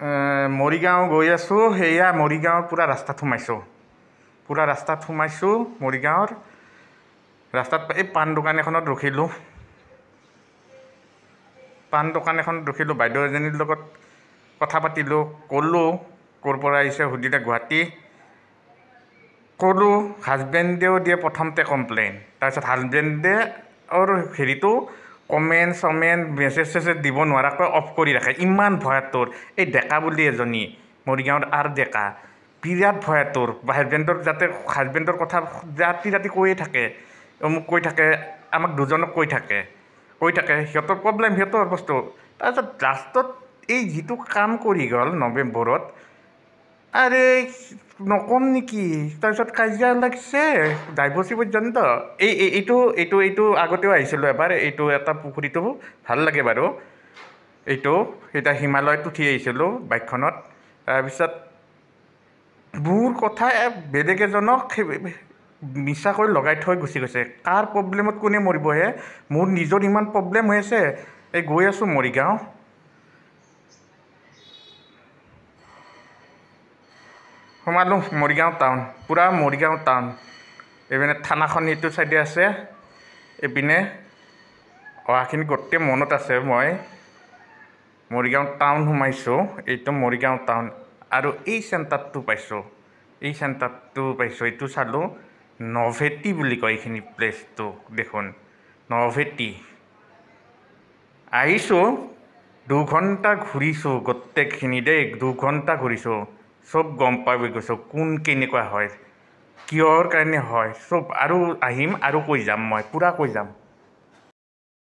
মৰিগাঁও গৈ আছোঁ। সেয়া মৰিগাঁৱৰ পূৰা ৰাস্তাত সোমাইছোঁ। মৰিগাঁৱৰ ৰাস্তাত এই পাণ দোকান এখনত ৰখিলোঁ। বাইদেউ এজনীৰ লগত কথা পাতিলোঁ। ক'লোঁ ক'ৰ পৰা আহিছে সুধিলে গুৱাহাটী। ক'লোঁ হাজবেণ্ডেও দিয়ে প্ৰথমতে কমপ্লেইন, তাৰপিছত হাজবেণ্ডে হেৰিটো কমেণ্ট মেছেজ দিব নোৱাৰাকৈ অফ কৰি ৰাখে। ইমান ভয়াতুৰ। এই ডেকা বুলি এজনী মৰিগাঁৱৰ ডেকা বিৰাট ভয়াতুৰ। হাজবেণ্ডৰ কথা ৰাতি কৈয়ে থাকে, মোক কৈ থাকে, আমাক দুজনক কৈ থাকে সিহঁতৰ প্ৰব্লেম, সিহঁতৰ বস্তু। তাৰপিছত লাষ্টত এই যিটো কাম কৰি গ'ল নৱেম্বৰত, আৰে নক'ম নেকি, তাৰপিছত কাজিয়া লাগিছে ডাইভৰ্চি পৰ্যন্ত। এইটো আগতেও আহিছিলোঁ এবাৰ। এইটো এটা পুখুৰীটো ভাল লাগে বাৰু। এতিয়া হিমালয়ত উঠি আহিছিলোঁ বাইকখনত। তাৰপিছত মোৰ কথা বেলেগ এজনক মিছাকৈ লগাই থৈ গুচি গৈছে। কাৰ প্ৰব্লেমত কোনে মৰিবহে, মোৰ নিজৰ ইমান প্ৰব্লেম হৈ আছে। এই গৈ আছোঁ মৰিগাঁও। সোমালোঁ মৰিগাঁও টাউন, পূৰা মৰিগাঁও টাউন। এইপিনে থানাখন এইটো চাইডে আছে। এইপিনে অহাখিনি গোটেই মনত আছে। মই মৰিগাঁও টাউন সোমাইছোঁ। এইটো মৰিগাঁও টাউন। আৰু এই চেণ্টাৰটো পাইছোঁ। এইটো চালোঁ। নভেটি বুলি কয় এইখিনি প্লেচটো দেখোন, নভেটি। আহিছোঁ 2 ঘণ্টা ঘূৰিছোঁ গোটেইখিনি দেই, 2 ঘণ্টা ঘূৰিছোঁ। চব গম পাই গৈছোঁ কোন কেনেকুৱা হয়, কিহৰ কাৰণে হয়, চব। আৰু আহিম আৰু কৈ যাম, মই পূৰা কৈ যাম।